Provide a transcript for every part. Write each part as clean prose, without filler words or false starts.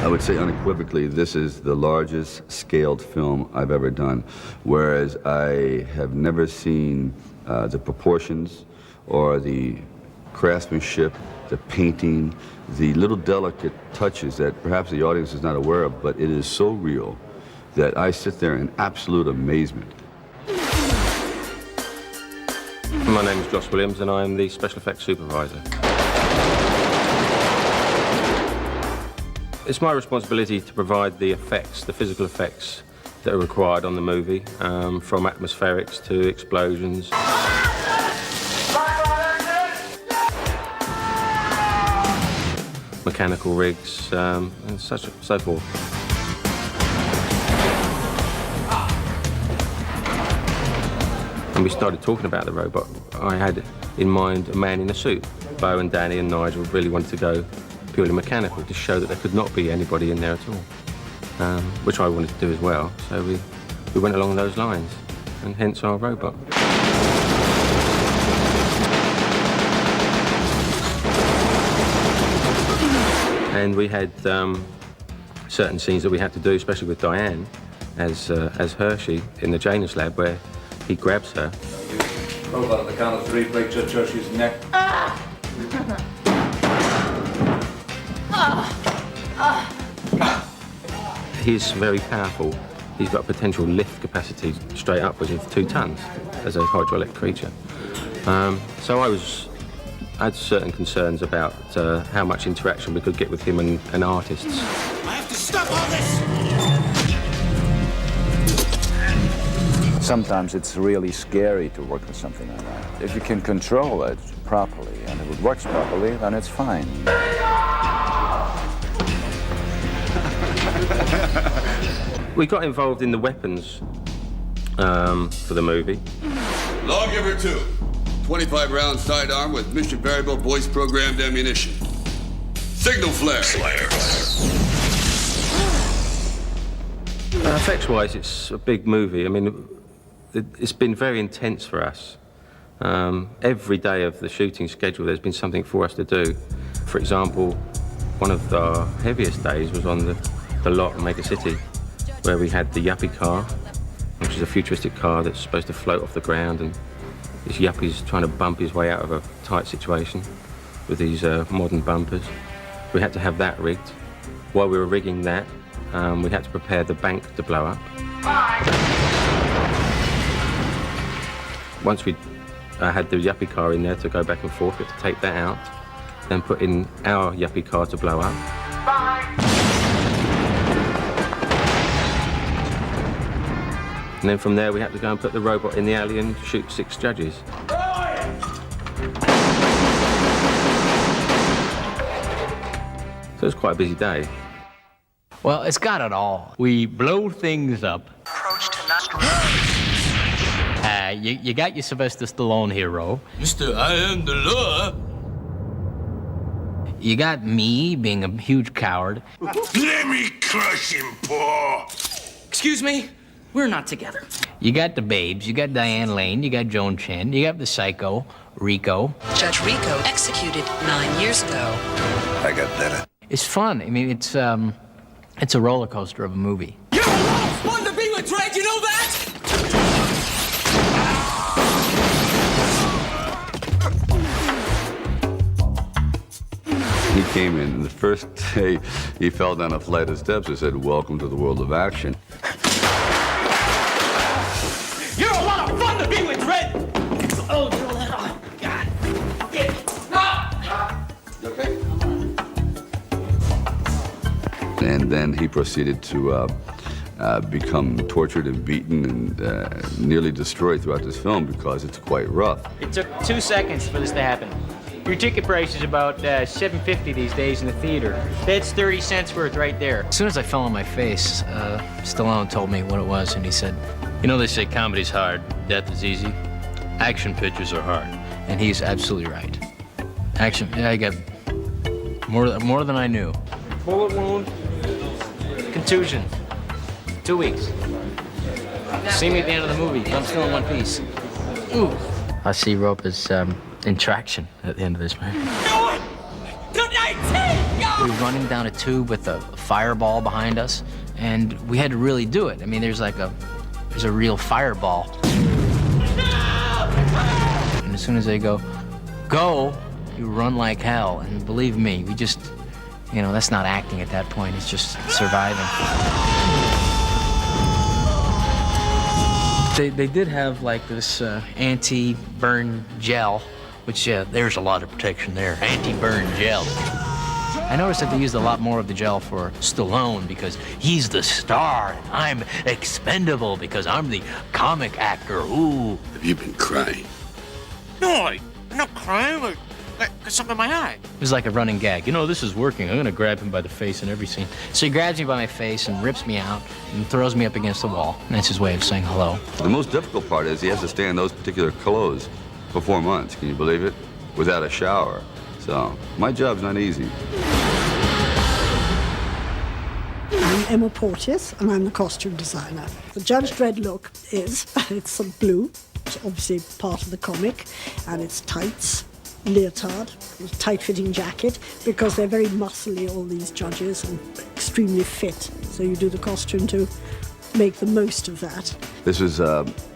I would say unequivocally, this is the largest scaled film I've ever done, whereas I have never seen the proportions or the craftsmanship, the painting, the little delicate touches that perhaps the audience is not aware of, but it is so real that I sit there in absolute amazement. My name is Josh Williams and I'm the special effects supervisor. It's my responsibility to provide the effects, the physical effects that are required on the movie, from atmospherics to explosions. Mechanical rigs, and so forth. When we started talking about the robot, I had in mind a man in a suit. Bo and Danny and Nigel really wanted to go purely mechanical to show that there could not be anybody in there at all, which I wanted to do as well. So we went along those lines, and hence our robot. And we had certain scenes that we had to do, especially with Diane as Hershey in the Janus lab, where he grabs her. Robot on the count of 3, break Judge Hershey's neck. He's very powerful. He's got a potential lift capacity straight upwards of 2 tons as a hydraulic creature. So I had certain concerns about how much interaction we could get with him and artists. I have to stop all this! Sometimes it's really scary to work with something like that. If you can control it properly and if it works properly, then it's fine. We got involved in the weapons for the movie. Lawgiver 2, 25-round sidearm with mission variable voice programmed ammunition. Signal flare. Effects-wise, it's a big movie. I mean, it's been very intense for us. Every day of the shooting schedule, there's been something for us to do. For example, one of the heaviest days was on the lot in Mega City, where we had the yuppie car, which is a futuristic car that's supposed to float off the ground, and this yuppie's trying to bump his way out of a tight situation with these modern bumpers. We had to have that rigged. While we were rigging that, we had to prepare the bank to blow up. Once we had the yuppie car in there to go back and forth, we had to take that out, then put in our yuppie car to blow up. And then from there, we had to go and put the robot in the alley and shoot 6 judges. So it was quite a busy day. Well, it's got it all. We blow things up. Approach to Nostrum. You got your Sylvester Stallone hero. Mr. I am the law. You got me being a huge coward. Let me crush him, Paul. Excuse me? We're not together. You got the babes, you got Diane Lane, you got Joan Chen, you got the psycho, Rico. Judge Rico executed 9 years ago. I got better. It's fun. I mean, it's a roller coaster of a movie. You're a lot of fun to be with, Dredd, you know that? He came in, and the first day he fell down a flight of steps and said, "Welcome to the world of action." You're a lot of fun to be with, Dredd! Oh, God. You okay? And then he proceeded to become tortured and beaten and nearly destroyed throughout this film because it's quite rough. It took 2 seconds for this to happen. Your ticket price is about $7.50 these days in the theater. That's 30 cents worth right there. As soon as I fell on my face, Stallone told me what it was, and he said, "You know, they say comedy's hard, death is easy. Action pictures are hard." and he's absolutely right. Action, yeah, I got more than I knew. Bullet wound, contusion, 2 weeks. See me at the end of the movie. I'm still in one piece. Ooh. I see rope as in traction at the end of this movie. Good night, team! We were running down a tube with a fireball behind us, and we had to really do it. I mean, there's a real fireball. And as soon as they go, you run like hell. And believe me, we just, that's not acting at that point. It's just surviving. They did have like this anti-burn gel, which, there's a lot of protection there. Anti-burn gel. I noticed that they used a lot more of the gel for Stallone because he's the star, and I'm expendable because I'm the comic actor. Ooh. Have you been crying? No, I'm not crying. I got something in my eye. It was like a running gag. This is working. I'm gonna grab him by the face in every scene. So he grabs me by my face and rips me out and throws me up against the wall. And that's his way of saying hello. The most difficult part is he has to stay in those particular clothes for 4 months. Can you believe it? Without a shower. So my job's not easy. I'm Emma Porteous, and I'm the costume designer. The Judge Dredd look is, it's some blue, it's obviously part of the comic, and it's tights, leotard, tight-fitting jacket, because they're very muscly, all these judges, and extremely fit. So you do the costume to make the most of that. This was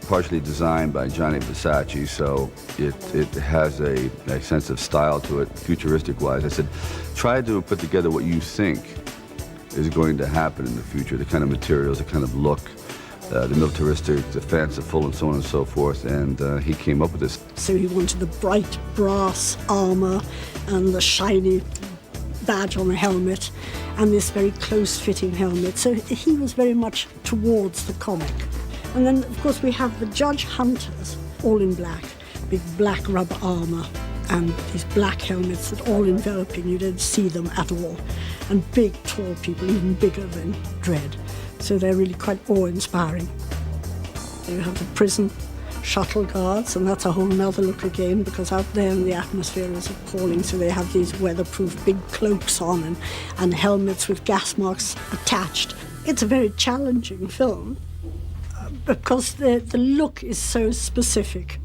partially designed by Johnny Versace, so it has a sense of style to it, futuristic-wise. I said, try to put together what you think is going to happen in the future, the kind of materials, the kind of look, the militaristic, the fanciful, and so on and so forth, and he came up with this. So he wanted the bright brass armor and the shiny badge on the helmet and this very close-fitting helmet. So he was very much towards the comic. And then, of course, we have the Judge Hunters, all in black, big black rubber armor and these black helmets that all enveloping, you don't see them at all. And big, tall people, even bigger than Dredd. So they're really quite awe-inspiring. You have the prison shuttle guards, and that's a whole nother look again, because out there in the atmosphere is appalling. So they have these weatherproof big cloaks on and helmets with gas masks attached. It's a very challenging film because the look is so specific.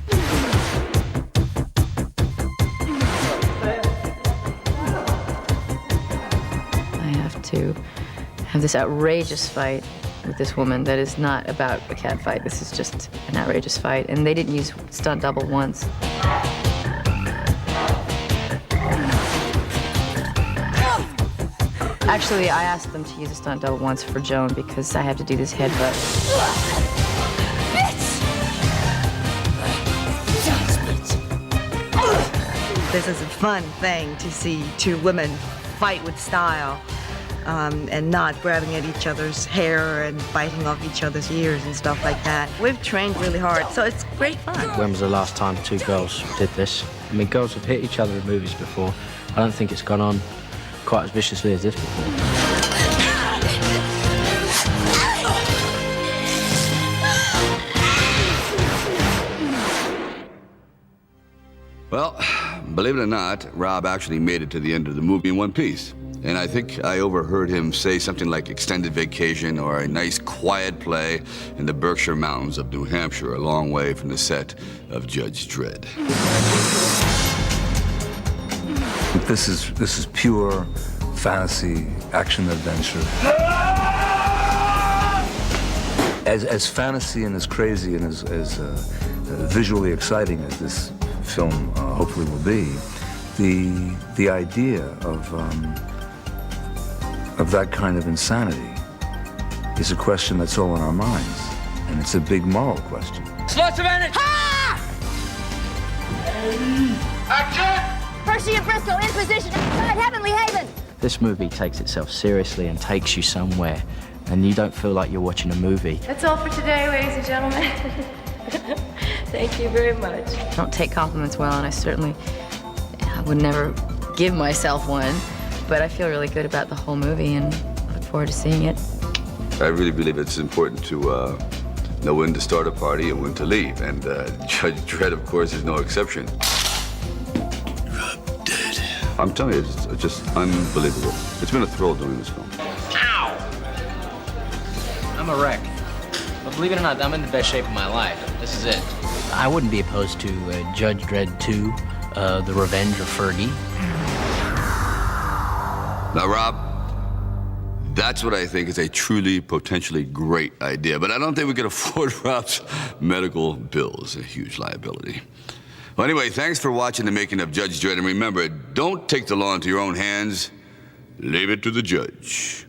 I have to have this outrageous fight with this woman that is not about a cat fight. This is just an outrageous fight. And they didn't use stunt double once. Actually, I asked them to use a stunt double once for Joan because I have to do this headbutt. This is a fun thing to see two women fight with style. And not grabbing at each other's hair and biting off each other's ears and stuff like that. We've trained really hard, so it's great fun. When was the last time two girls did this? I mean, girls have hit each other in movies before. I don't think it's gone on quite as viciously as this before. Well, believe it or not, Rob actually made it to the end of the movie in one piece. And I think I overheard him say something like extended vacation or a nice quiet play in the Berkshire Mountains of New Hampshire, a long way from the set of Judge Dredd. This is pure fantasy, action adventure. As fantasy and as crazy and as visually exciting as this film hopefully will be, the idea of that kind of insanity is a question that's all in our minds, and it's a big moral question. Slots of energy! Action! Percy and Briscoe in position outside Heavenly Haven! This movie takes itself seriously and takes you somewhere, and you don't feel like you're watching a movie. That's all for today, ladies and gentlemen. Thank you very much. I don't take compliments well, and I would never give myself one. But I feel really good about the whole movie and look forward to seeing it. I really believe it's important to know when to start a party and when to leave, and Judge Dredd, of course, is no exception. Rob dead. I'm telling you, it's just unbelievable. It's been a thrill doing this film. Ow! I'm a wreck. But believe it or not, I'm in the best shape of my life. This is it. I wouldn't be opposed to Judge Dredd 2, The Revenge of Fergie. Now, Rob, that's what I think is a truly, potentially great idea. But I don't think we can afford Rob's medical bills, a huge liability. Well, anyway, thanks for watching the making of Judge Dredd. And remember, don't take the law into your own hands. Leave it to the judge.